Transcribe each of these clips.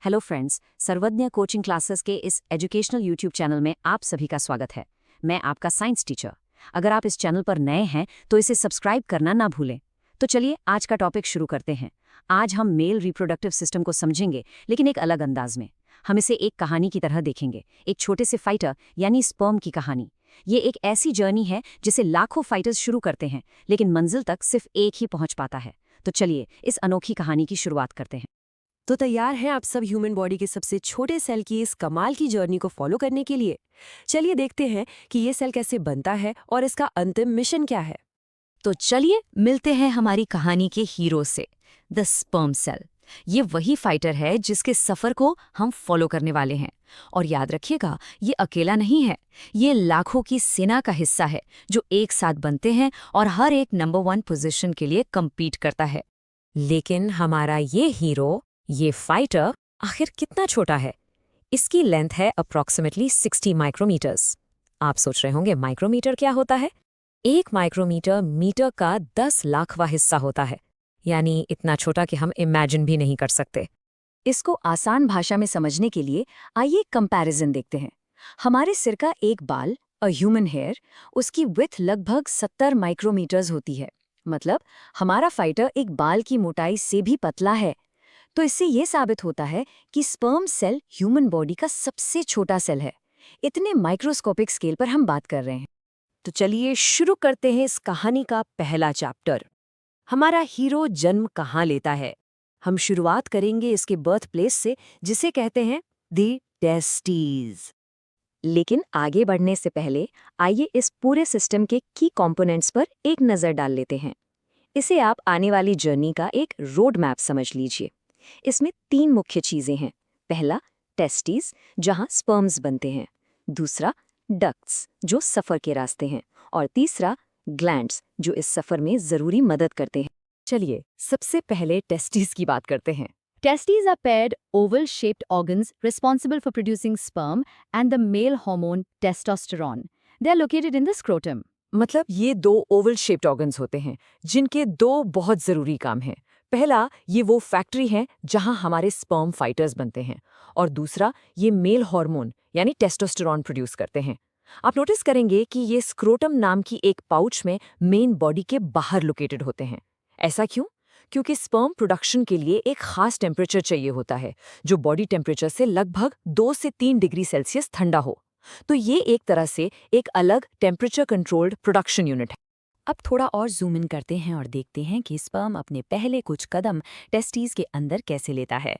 Hello friends, सर्वज्ञ coaching classes के इस एजुकेशनल यूट्यूब चैनल में आप सभी का स्वागत है। मैं आपका साइंस टीचर। अगर आप इस चैनल पर नए हैं तो इसे सब्सक्राइब करना ना भूलें। तो चलिए आज का टॉपिक शुरू करते हैं। आज हम मेल रिप्रोडक्टिव सिस्टम को समझेंगे, लेकिन एक अलग अंदाज में। हम इसे एक कहानी की तरह देखेंगे, एक छोटे से फाइटर यानी स्पर्म की कहानी। ये एक ऐसी जर्नी है जिसे लाखों फाइटर्स शुरू करते हैं, लेकिन मंजिल तक सिर्फ एक ही पहुंच पाता है। तो चलिए इस अनोखी कहानी की शुरुआत करते हैं। तो तैयार हैं आप सब ह्यूमन बॉडी के सबसे छोटे सेल की इस कमाल की जर्नी को फॉलो करने के लिए? चलिए देखते हैं कि ये सेल कैसे बनता है और इसका अंतिम मिशन क्या है। तो चलिए मिलते हैं हमारी कहानी के हीरो से, द स्पर्म सेल। ये वही फाइटर है जिसके सफर को हम फॉलो करने वाले हैं। और याद रखिएगा, ये अकेला नहीं है। ये लाखों की सेना का हिस्सा है जो एक साथ बनते हैं और हर एक नंबर 1 पोजीशन के लिए कम्पीट करता है। लेकिन हमारा ये हीरो, ये फाइटर आखिर कितना छोटा है? इसकी लेंथ है अप्रॉक्सीमेटली 60 माइक्रोमीटर्स। आप सोच रहे होंगे माइक्रोमीटर क्या होता है? 1 माइक्रोमीटर मीटर का 10 लाखवां हिस्सा होता है, यानी इतना छोटा कि हम इमेजिन भी नहीं कर सकते। इसको आसान भाषा में समझने के लिए आइए कंपैरिजन देखते हैं। हमारे सिर का एक बाल, अ ह्यूमन हेयर, उसकी विड्थ लगभग 70 माइक्रोमीटर्स होती है। मतलब हमारा फाइटर एक बाल की मोटाई से भी पतला है। तो इससे ये साबित होता है कि स्पर्म सेल ह्यूमन बॉडी का सबसे छोटा सेल है। इतने माइक्रोस्कोपिक स्केल पर हम बात कर रहे हैं। तो चलिए शुरू करते हैं इस कहानी का पहला चैप्टर। हमारा हीरो जन्म कहाँ लेता है? हम शुरुआत करेंगे इसके बर्थ प्लेस से, जिसे कहते हैं दी टेस्टीज। लेकिन आगे बढ़ने से पहले आइए इस पूरे सिस्टम के की कंपोनेंट्स पर एक नज़र डाल लेते हैं। इसे आप आने वाली जर्नी का एक रोड मैप समझ लीजिए। इसमें 3 मुख्य चीजें हैं। पहला, टेस्टिस, जहां स्पर्म्स बनते हैं। दूसरा, डक्ट्स, जो सफर के रास्ते हैं। और तीसरा, ग्लैंड्स, जो इस सफर में जरूरी मदद करते हैं। चलिए सबसे पहले टेस्टिस की बात करते हैं। Testes are paired, oval-shaped organs responsible for producing sperm and the male hormone testosterone. They are located in the scrotum. मतलब ये 2 ओवल शेप्ड ऑर्गन्स होते हैं जिनके 2 बहुत जरूरी काम हैं। पहला, ये वो फैक्ट्री है जहां हमारे स्पर्म फाइटर्स बनते हैं, और दूसरा, ये मेल हार्मोन यानी टेस्टोस्टेरोन प्रोड्यूस करते हैं। आप नोटिस करेंगे कि ये स्क्रोटम नाम की एक पाउच में मेन बॉडी के बाहर लोकेटेड होते हैं। ऐसा क्यों? क्योंकि स्पर्म प्रोडक्शन के लिए एक खास टेम्परेचर चाहिए होता है, जो बॉडी टेम्परेचर से लगभग 2 से 3 डिग्री सेल्सियस ठंडा हो। तो ये एक तरह से एक अलग टेम्परेचर कंट्रोल्ड प्रोडक्शन यूनिट है। अब थोड़ा और जूम इन करते हैं और देखते हैं कि स्पर्म अपने पहले कुछ कदम टेस्टिस के अंदर कैसे लेता है।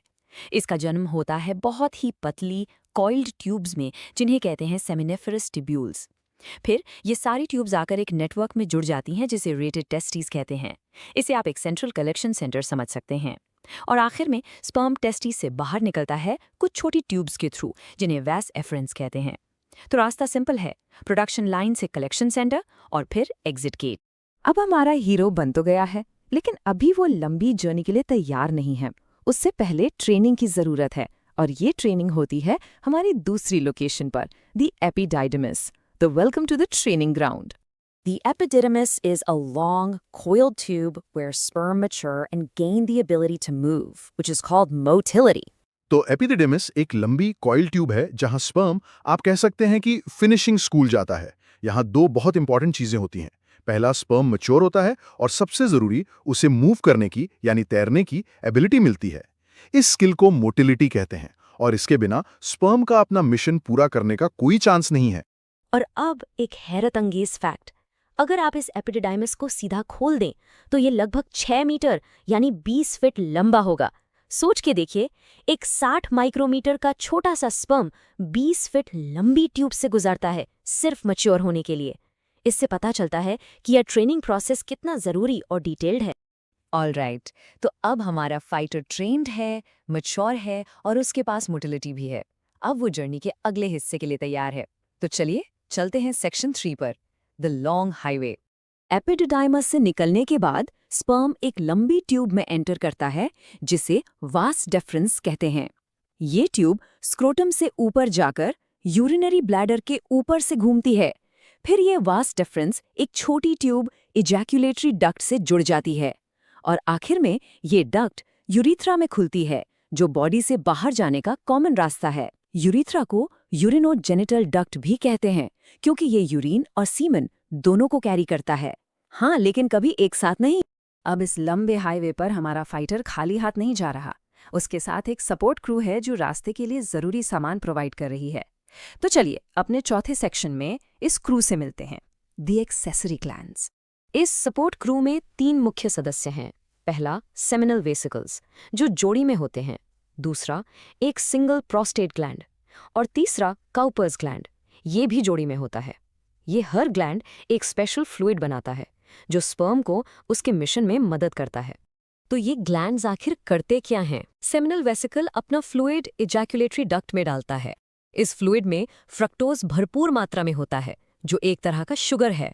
इसका जन्म होता है बहुत ही पतली कॉइल्ड ट्यूब्स में, जिन्हें कहते हैं सेमिनिफरस ट्यूब्यूल्स। फिर ये सारी ट्यूब्स आकर एक नेटवर्क में जुड़ जाती हैं, जिसे रेटेड टेस्टिस कहते हैं। इसे आप एक सेंट्रल कलेक्शन सेंटर समझ सकते हैं। और आखिर में स्पर्म टेस्टिस से बाहर निकलता है कुछ छोटी ट्यूब्स के थ्रू, जिन्हें वैस एफरेंस कहते हैं। तो रास्ता सिंपल है, प्रोडक्शन लाइन से कलेक्शन सेंटर और फिर एग्जिट गेट। अब हमारा हीरो बन तो गया है, लेकिन अभी वो लंबी जर्नी के लिए तैयार नहीं है। उससे पहले ट्रेनिंग की जरूरत है, और ये ट्रेनिंग होती है हमारी दूसरी लोकेशन पर, द एपिडाइडमिस। तो welcome to the training ground. The epididymis is a long, coiled tube where sperm mature and gain the ability to move, which is called motility. तो एपिडिडिमिस एक लंबी कॉइल ट्यूब है जहां sperm, आप कह सकते हैं कि फिनिशिंग स्कूल जाता है। यहाँ 2 बहुत इंपॉर्टेंट चीजें होती हैं। पहला, स्पर्म मैच्योर होता है, और सबसे जरूरी, उसे मूव करने की यानी तैरने की एबिलिटी मिलती है। इस स्किल को मोटिलिटी कहते हैं, और इसके बिना स्पर्म का अपना मिशन पूरा करने का कोई चांस नहीं है। और अब एक हैरत अंगेज फैक्ट। अगर आप इस एपिडिडाइमिस को सीधा खोल दें तो ये लगभग 6 मीटर यानी 20 फीट लंबा होगा। सोच के देखिए, एक 60 माइक्रोमीटर का छोटा सा स्पर्म 20 फीट लंबी ट्यूब से गुजरता है, सिर्फ मैच्योर होने के लिए। इससे पता चलता है कि यह ट्रेनिंग प्रोसेस कितना जरूरी और डिटेल्ड है। ऑलराइट, तो अब हमारा फाइटर ट्रेन्ड है, मैच्योर है, और उसके पास मोटिलिटी भी है। अब वो जर्नी के अगले हिस्से के लिए तैयार है। तो चलिए चलते हैं सेक्शन 3 पर, द लॉन्ग हाईवे। एपिडिडाइमस से निकलने के बाद स्पर्म एक लंबी ट्यूब में एंटर करता है, जिसे वास डेफरेंस कहते हैं। ये ट्यूब स्क्रोटम से ऊपर जाकर यूरिनरी ब्लैडर के ऊपर से घूमती है। फिर ये वास डेफरेंस एक छोटी ट्यूब इजैक्यूलेटरी डक्ट से जुड़ जाती है, और आखिर में ये डक्ट यूरिथ्रा में खुलती है, जो बॉडी से बाहर जाने का कॉमन रास्ता है। यूरिथ्रा को यूरिनोजेनिटल डक्ट भी कहते हैं, क्योंकि ये यूरिन और सीमन दोनों को कैरी करता है। हाँ, लेकिन कभी एक साथ नहीं। अब इस लंबे हाईवे पर हमारा फाइटर खाली हाथ नहीं जा रहा। उसके साथ एक सपोर्ट क्रू है जो रास्ते के लिए जरूरी सामान प्रोवाइड कर रही है। तो चलिए अपने चौथे सेक्शन में इस क्रू से मिलते हैं, द एक्सेसरी ग्लैंड्स। इस सपोर्ट क्रू में 3 मुख्य सदस्य हैं। पहला, सेमिनल वेसिकल्स, जो जोड़ी में होते हैं। दूसरा, एक सिंगल प्रोस्टेट ग्लैंड। और तीसरा, काउपर्स ग्लैंड, ये भी जोड़ी में होता है। ये हर ग्लैंड एक स्पेशल फ्लूइड बनाता है जो स्पर्म को उसके मिशन में मदद करता है। तो ये ग्लैंड्स आखिर करते क्या हैं? सेमिनल वेसिकल अपना फ्लूइड इजैकुलेटरी डक्ट में डालता है। इस फ्लूइड में फ्रक्टोज भरपूर मात्रा में होता है, जो एक तरह का शुगर है।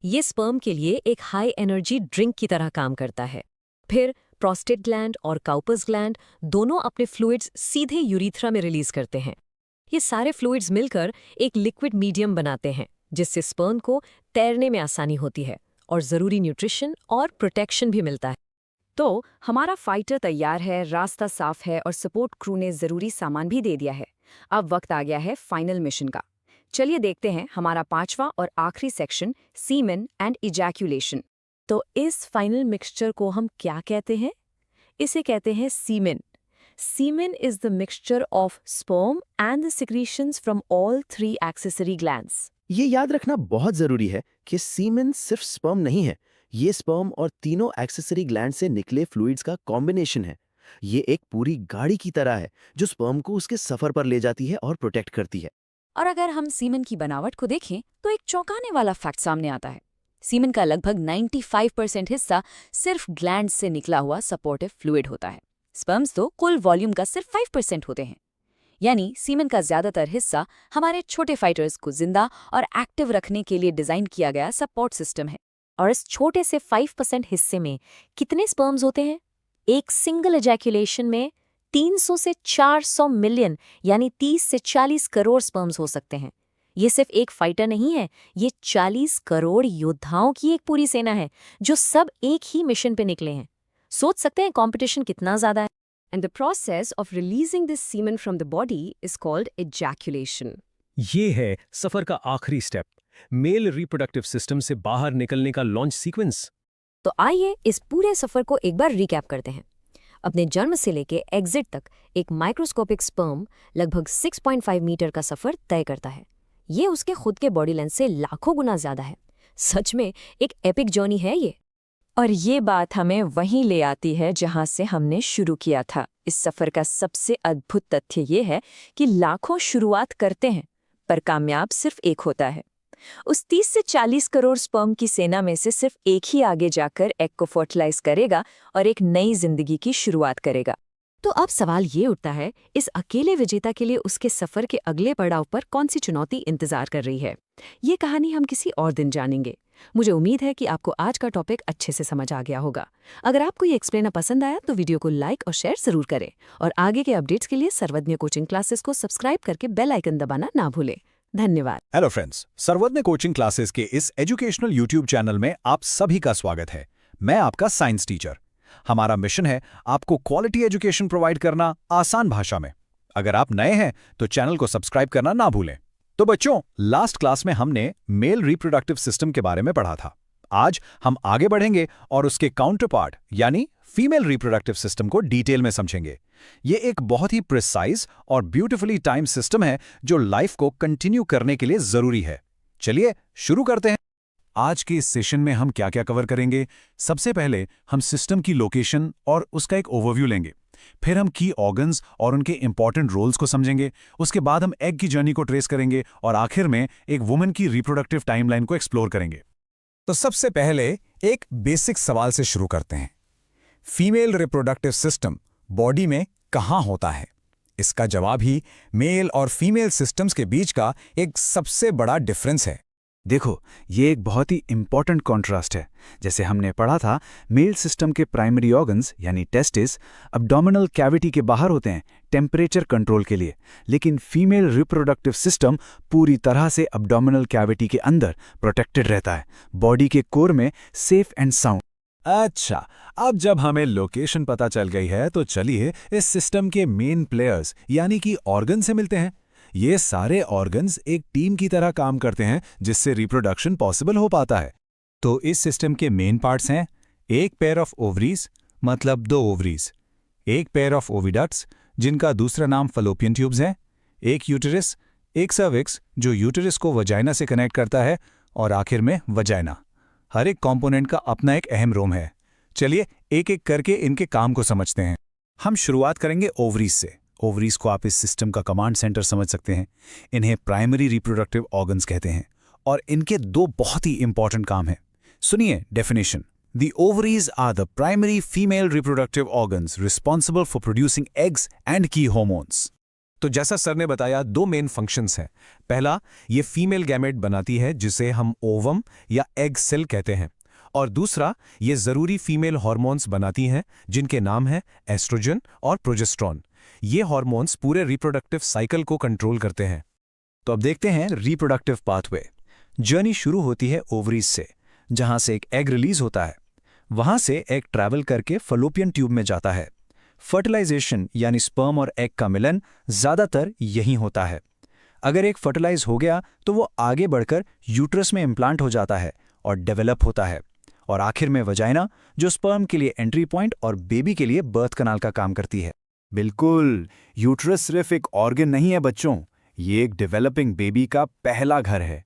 ये स्पर्म के लिए एक हाई एनर्जी ड्रिंक की तरह काम करता है। फिर प्रोस्टेट ग्लैंड और काउपर्स ग्लैंड दोनों अपने फ्लूइड्स सीधे यूरिथ्रा में रिलीज करते हैं। ये सारे फ्लूइड्स मिलकर एक लिक्विड मीडियम बनाते हैं, जिससे स्पर्म को तैरने में आसानी होती है और ज़रूरी न्यूट्रिशन और प्रोटेक्शन भी मिलता है। तो हमारा फाइटर तैयार है, रास्ता साफ है और सपोर्ट क्रू ने ज़रूरी सामान भी दे दिया है। अब वक्त आ गया है फाइनल मिशन का। चलिए देखते हैं हमारा 5वां और आखिरी सेक्शन, सीमेन एंड इजैकुलेशन। तो इस फाइनल मिक्सचर को हम क्या कहते हैं? इसे कहते हैं सीमेन। Semen is the mixture of sperm and the secretions from all 3 accessory glands. ये याद रखना बहुत जरूरी है कि सीमेन सिर्फ स्पर्म नहीं है, ये स्पर्म और तीनों एक्सेसरी ग्लैंड से निकले फ्लूइड्स का कॉम्बिनेशन है। ये एक पूरी गाड़ी की तरह है जो स्पर्म को उसके सफर पर ले जाती है और प्रोटेक्ट करती है। और अगर हम सीमेन की बनावट को देखें तो एक चौंकाने वाला फैक्ट सामने आता है। सीमेन का लगभग 95% हिस्सा सिर्फ ग्लैंड से निकला हुआ सपोर्टिव फ्लूइड होता है। स्पर्म्स तो कुल वॉल्यूम का सिर्फ 5% होते हैं। यानी सीमेन का ज्यादातर हिस्सा हमारे छोटे फाइटर्स को जिंदा और एक्टिव रखने के लिए डिजाइन किया गया सपोर्ट सिस्टम है। और इस छोटे से 5% हिस्से में कितने स्पर्म्स होते हैं? एक सिंगल इजैकुलेशन में 300 से 400 मिलियन यानी 30 से 40 करोड़ स्पर्म्स हो सकते हैं। ये सिर्फ एक फाइटर नहीं है, ये 40 करोड़ योद्धाओं की एक पूरी सेना है जो सब एक ही मिशन पे निकले हैं। सोच सकते हैं कंपटीशन कितना ज्यादा है। And the process of releasing this semen from the body is called ejaculation. ये है सफर का आखिरी स्टेप, मेल रिप्रोडक्टिव सिस्टम से बाहर निकलने का लॉन्च सीक्वेंस। तो आइए इस पूरे सफर को एक बार रिकैप करते हैं। अपने जन्म से लेके एग्जिट तक एक माइक्रोस्कोपिक स्पर्म लगभग 6.5 मीटर का सफर तय करता है। ये उसके खुद के बॉडी लेंथ से लाखों गुना ज्यादा है। सच में एक एपिक जर्नी है ये। और ये बात हमें वहीं ले आती है जहां से हमने शुरू किया था। इस सफर का सबसे अद्भुत तथ्य ये है कि लाखों शुरुआत करते हैं, पर कामयाब सिर्फ एक होता है। उस 30 से 40 करोड़ स्पर्म की सेना में से सिर्फ एक ही आगे जाकर एग को फर्टिलाइज करेगा और एक नई जिंदगी की शुरुआत करेगा। तो अब सवाल ये उठता है, इस अकेले विजेता के लिए उसके सफर के अगले पड़ाव पर कौन सी चुनौती इंतजार कर रही है? ये कहानी हम किसी और दिन जानेंगे। मुझे उम्मीद है कि आपको आज का टॉपिक अच्छे से समझ आ गया होगा। अगर आपको ये एक्सप्लेनर पसंद आया तो वीडियो को लाइक और शेयर जरूर करें और आगे के अपडेट्स के लिए सर्वज्ञ कोचिंग क्लासेस को सब्सक्राइब करके बेल आइकन दबाना ना भूलें। धन्यवाद। हेलो फ्रेंड्स, सर्वज्ञ कोचिंग क्लासेस के इस एजुकेशनल यूट्यूब चैनल में आप सभी का स्वागत है। मैं आपका साइंस टीचर। हमारा मिशन है आपको क्वालिटी एजुकेशन प्रोवाइड करना आसान भाषा में। अगर आप नए हैं तो चैनल को सब्सक्राइब करना ना भूलें। तो बच्चों, लास्ट क्लास में हमने मेल रिप्रोडक्टिव सिस्टम के बारे में पढ़ा था। आज हम आगे बढ़ेंगे और उसके काउंटरपार्ट यानी फीमेल रिप्रोडक्टिव सिस्टम को डिटेल में समझेंगे। ये एक बहुत ही प्रिसाइज और ब्यूटीफुली टाइम सिस्टम है जो लाइफ को कंटिन्यू करने के लिए जरूरी है। चलिए शुरू करते हैं। आज के इस सेशन में हम क्या क्या कवर करेंगे? सबसे पहले हम सिस्टम की लोकेशन और उसका एक ओवरव्यू लेंगे। फिर हम की ऑर्गन्स और उनके इंपॉर्टेंट रोल्स को समझेंगे। उसके बाद हम एग की जर्नी को ट्रेस करेंगे और आखिर में एक वुमन की रिप्रोडक्टिव टाइमलाइन को एक्सप्लोर करेंगे। तो सबसे पहले एक बेसिक सवाल से शुरू करते हैं। फीमेल रिप्रोडक्टिव सिस्टम बॉडी में कहाँ होता है? इसका जवाब ही मेल और फीमेल सिस्टम्स के बीच का एक सबसे बड़ा डिफरेंस है। देखो, ये एक बहुत ही इंपॉर्टेंट कॉन्ट्रास्ट है। जैसे हमने पढ़ा था, मेल सिस्टम के प्राइमरी ऑर्गन्स यानी टेस्टिस अब्डोमिनल कैविटी के बाहर होते हैं टेम्परेचर कंट्रोल के लिए, लेकिन फीमेल रिप्रोडक्टिव सिस्टम पूरी तरह से अब्डोमिनल कैविटी के अंदर प्रोटेक्टेड रहता है, बॉडी के कोर में सेफ एंड साउंड। अच्छा, अब जब हमें लोकेशन पता चल गई है तो चलिए इस सिस्टम के मेन प्लेयर्स यानी कि ऑर्गन से मिलते हैं। ये सारे ऑर्गन्स एक टीम की तरह काम करते हैं जिससे रिप्रोडक्शन पॉसिबल हो पाता है। तो इस सिस्टम के मेन पार्ट्स हैं एक पेयर ऑफ ओवरीज मतलब 2 ओवरीज, एक पेयर ऑफ ओविडक्ट्स जिनका दूसरा नाम फलोपियन ट्यूब्स है, एक यूटेरस, एक सर्विक्स जो यूटेरस को वजाइना से कनेक्ट करता है और आखिर में वजाइना। हर एक कंपोनेंट का अपना एक अहम रोल है। चलिए एक एक करके इनके काम को समझते हैं। हम शुरुआत करेंगे ओवरीज से। ओवरीज को आप इस सिस्टम का कमांड सेंटर समझ सकते हैं। इन्हें प्राइमरी रिप्रोडक्टिव ऑर्गन्स कहते हैं और इनके 2 बहुत ही इंपॉर्टेंट काम हैं। सुनिए definition. The ovaries are the primary female reproductive organs responsible for producing eggs and key hormones. तो जैसा सर ने बताया 2 मेन फंक्शंस हैं। पहला, ये फीमेल गैमेट बनाती है जिसे हम ओवम या एग सेल कहते हैं, और दूसरा, ये जरूरी फीमेल हार्मोन्स बनाती हैं जिनके नाम हैं एस्ट्रोजन और प्रोजेस्टेरोन। ये हार्मोन्स पूरे रिप्रोडक्टिव साइकिल को कंट्रोल करते हैं। तो अब देखते हैं रिप्रोडक्टिव पाथवे। जर्नी शुरू होती है ओवरीज से, जहां से एक एग रिलीज होता है। वहां से एग ट्रैवल करके फलोपियन ट्यूब में जाता है। फर्टिलाइजेशन यानी स्पर्म और एग का मिलन ज्यादातर यहीं होता है। अगर एग फर्टिलाइज हो गया तो वो आगे बढ़कर यूट्रस में इम्प्लांट हो जाता है और डेवलप होता है, और आखिर में वजाइना जो स्पर्म के लिए एंट्री पॉइंट और बेबी के लिए बर्थ कनाल का काम करती है। बिल्कुल, यूट्रस सिर्फ एक ऑर्गन नहीं है बच्चों, ये एक डेवलपिंग बेबी का पहला घर है।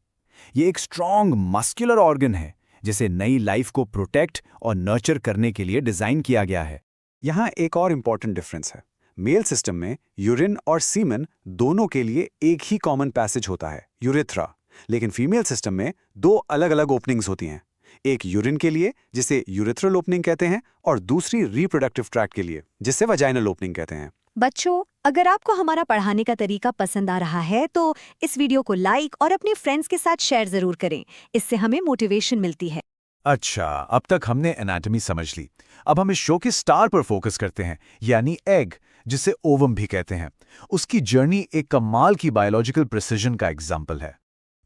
ये एक स्ट्रॉन्ग मस्कुलर ऑर्गन है जिसे नई लाइफ को प्रोटेक्ट और नर्चर करने के लिए डिजाइन किया गया है। यहाँ एक और इम्पॉर्टेंट डिफरेंस है। मेल सिस्टम में यूरिन और सीमन दोनों के लिए एक ही कॉमन पैसेज होता है, यूरेथ्रा, लेकिन फीमेल सिस्टम में 2 अलग-अलग ओपनिंग्स होती हैं। एक यूरिन के लिए जिसे यूरेथ्रल ओपनिंग कहते हैं और दूसरी रिप्रोडक्टिव ट्रैक्ट के लिए जिसे वजाइनल ओपनिंग कहते हैं। बच्चों, अगर आपको हमारा पढ़ाने का तरीका पसंद आ रहा है तो इस वीडियो को लाइक और अपने फ्रेंड्स के साथ शेयर जरूर करें। इससे हमें मोटिवेशन मिलती है। अच्छा, अब तक हमने एनाटॉमी समझ ली। अब हम इस शो के स्टार पर फोकस करते हैं, यानी एग, जिसे ओवम भी कहते हैं। उसकी जर्नी एक कमाल की बायोलॉजिकल प्रिसिजन का एग्जाम्पल है।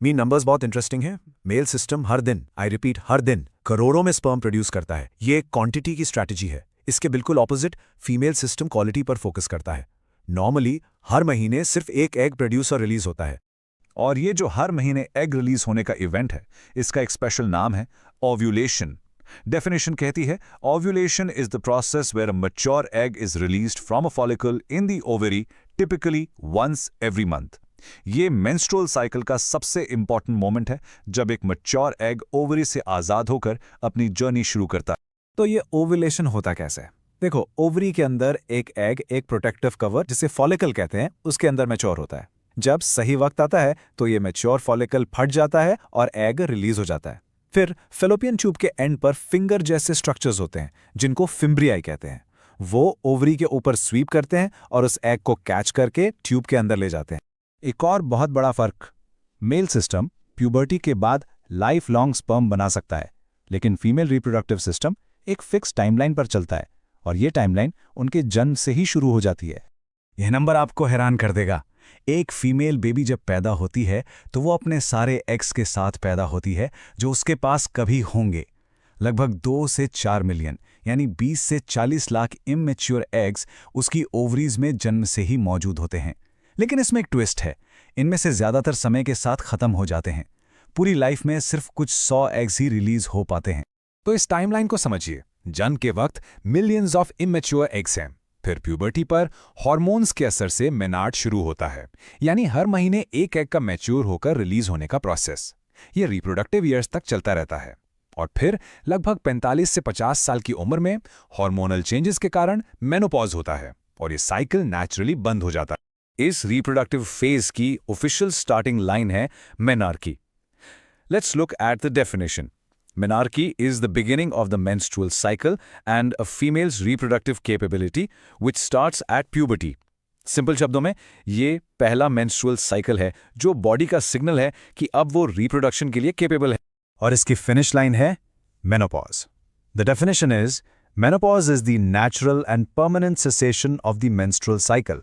मी नंबर्स बहुत इंटरेस्टिंग है। मेल सिस्टम हर दिन, आई रिपीट हर दिन, करोड़ों में स्पर्म प्रोड्यूस करता है। ये एक क्वांटिटी की स्ट्रैटेजी है। इसके बिल्कुल ऑपोजिट फीमेल सिस्टम क्वालिटी पर फोकस करता है। नॉर्मली हर महीने सिर्फ एक एग प्रोड्यूस और रिलीज होता है, और ये जो हर महीने एग रिलीज होने का इवेंट है, इसका एक स्पेशल नाम है ओव्यूलेशन। डेफिनेशन कहती है, ovulation is the process where a mature egg is released from a follicle in the ovary typically once every month. ये मेंस्ट्रुअल साइकिल का सबसे इंपॉर्टेंट मोमेंट है, जब एक मैच्योर एग ओवरी से आजाद होकर अपनी जर्नी शुरू करता है। तो ये ओव्यूलेशन होता कैसे? देखो, ओवरी के अंदर एक एग एक प्रोटेक्टिव कवर जिसे फॉलिकल कहते हैं उसके अंदर मैच्योर होता है। जब सही वक्त आता है तो ये मैच्योर फॉलिकल फट जाता है और एग रिलीज हो जाता है। फिर फेलोपियन ट्यूब के एंड पर फिंगर जैसे स्ट्रक्चर्स होते हैं जिनको फिम्ब्रियाई कहते हैं। वो ओवरी के ऊपर स्वीप करते हैं और उस एग को कैच करके ट्यूब के अंदर ले जाते हैं। एक और बहुत बड़ा फर्क, मेल सिस्टम प्यूबर्टी के बाद लाइफ लॉन्ग स्पर्म बना सकता है, लेकिन फीमेल रिप्रोडक्टिव सिस्टम एक फिक्स टाइमलाइन पर चलता है, और ये टाइमलाइन उनके जन्म से ही शुरू हो जाती है। यह नंबर आपको हैरान कर देगा। एक फीमेल बेबी जब पैदा होती है तो वो अपने सारे एग्स के साथ पैदा होती है जो उसके पास कभी होंगे। लगभग 2 से 4 मिलियन यानी 20 से 40 लाख इमैच्योर एग्स उसकी ओवरीज में जन्म से ही मौजूद होते हैं। लेकिन इसमें एक ट्विस्ट है, इनमें से ज्यादातर समय के साथ खत्म हो जाते हैं। पूरी लाइफ में सिर्फ कुछ 100 एग्स ही रिलीज हो पाते हैं। तो इस टाइमलाइन को समझिए। जन्म के वक्त मिलियंस ऑफ इमैच्योर एग्स हैं, फिर प्यूबर्टी पर हार्मोन्स के असर से मेनार्ड शुरू होता है, यानी हर महीने एक एग का मैच्योर होकर रिलीज होने का प्रोसेस। ये रिप्रोडक्टिव ईयर्स तक चलता रहता है, और फिर लगभग 45 से 50 साल की उम्र में हार्मोनल चेंजेस के कारण मेनोपॉज होता है और ये साइकिल नेचुरली बंद हो जाता है। इस रिप्रोडक्टिव फेज की ऑफिशियल स्टार्टिंग लाइन है menarche. Let's look at the definition. Menarche is the beginning of the menstrual cycle and a female's reproductive capability which starts at puberty. Simple शब्दों में, ये पहला menstrual cycle है जो body का signal है कि अब वो रिप्रोडक्शन के लिए केपेबल है, और इसकी फिनिश लाइन है menopause. The definition is, menopause is the natural and permanent cessation of the menstrual cycle,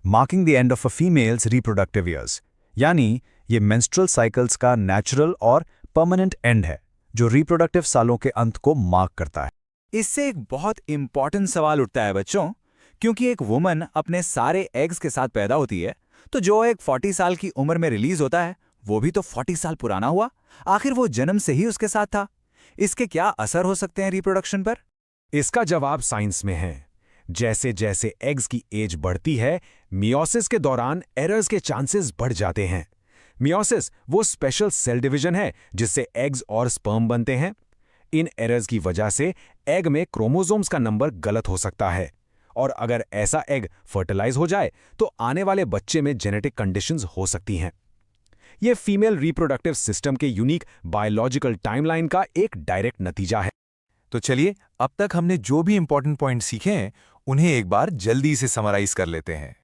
marking the end of a female's reproductive years. यानी ये menstrual cycles का natural और permanent end है जो रिप्रोडक्टिव सालों के अंत को मार्क करता है। इससे एक बहुत इंपॉर्टेंट सवाल उठता है बच्चों, क्योंकि एक वुमन अपने सारे एग्स के साथ पैदा होती है, तो जो एग 40 साल की उम्र में रिलीज होता है वो भी तो 40 साल पुराना हुआ। आखिर वो जन्म से ही उसके साथ था। इसके क्या असर हो सकते हैं रिप्रोडक्शन पर? इसका जवाब साइंस में है। जैसे जैसे एग्स की एज बढ़ती है, मियोसिस के दौरान एरर्स के चांसेस बढ़ जाते हैं। मियोसिस वो स्पेशल सेल डिवीजन है जिससे एग्स और स्पर्म बनते हैं। इन एरर्स की वजह से एग में क्रोमोसोम्स का नंबर गलत हो सकता है, और अगर ऐसा एग फर्टिलाइज हो जाए तो आने वाले बच्चे में जेनेटिक कंडीशंस हो सकती हैं। ये फीमेल रिप्रोडक्टिव सिस्टम के यूनिक बायोलॉजिकल टाइमलाइन का एक डायरेक्ट नतीजा है। तो चलिए, अब तक हमने जो भी इंपॉर्टेंट पॉइंट सीखे हैं उन्हें एक बार जल्दी से समराइज कर लेते हैं।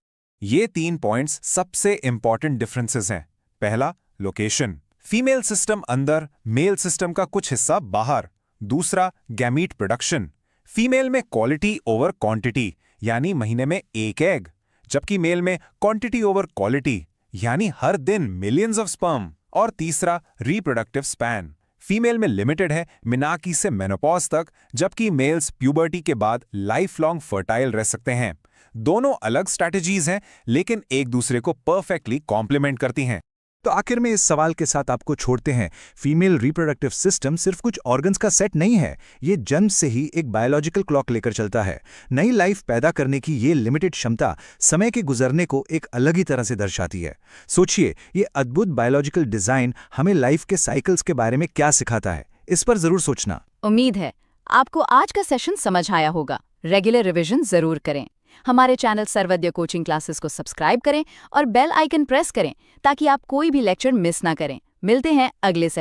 ये 3 पॉइंट्स सबसे इंपॉर्टेंट डिफरेंसेस हैं। पहला, लोकेशन, फीमेल सिस्टम अंदर, मेल सिस्टम का कुछ हिस्सा बाहर। दूसरा, गैमीट प्रोडक्शन, फीमेल में क्वालिटी ओवर क्वांटिटी, यानी महीने में एक एग, जबकि मेल में क्वांटिटी ओवर क्वालिटी, यानी हर दिन मिलियंस ऑफ स्पर्म। और तीसरा, रिप्रोडक्टिव स्पैन, फीमेल में लिमिटेड है मिनाकी से मेनोपॉज तक, जबकि मेल्स प्यूबर्टी के बाद लाइफ लॉन्ग फर्टाइल रह सकते हैं। दोनों अलग स्ट्रैटेजीज हैं, लेकिन एक दूसरे को परफेक्टली कॉम्प्लीमेंट करती हैं। तो आखिर में इस सवाल के साथ आपको छोड़ते हैं, फीमेल रिप्रोडक्टिव सिस्टम सिर्फ कुछ ऑर्गन्स का सेट नहीं है। ये जन्म से ही एक बायोलॉजिकल क्लॉक लेकर चलता है। नई लाइफ पैदा करने की ये लिमिटेड क्षमता समय के गुजरने को एक अलग ही तरह से दर्शाती है। सोचिए, ये अद्भुत बायोलॉजिकल डिजाइन हमें लाइफ के साइकिल्स के बारे में क्या सिखाता है, इस पर जरूर सोचना। उम्मीद है आपको आज का सेशन समझ आया होगा। रेगुलर रिवीजन जरूर करें। हमारे चैनल सर्वोदय कोचिंग क्लासेस को सब्सक्राइब करें और बेल आइकन प्रेस करें ताकि आप कोई भी लेक्चर मिस ना करें। मिलते हैं अगले सेशन।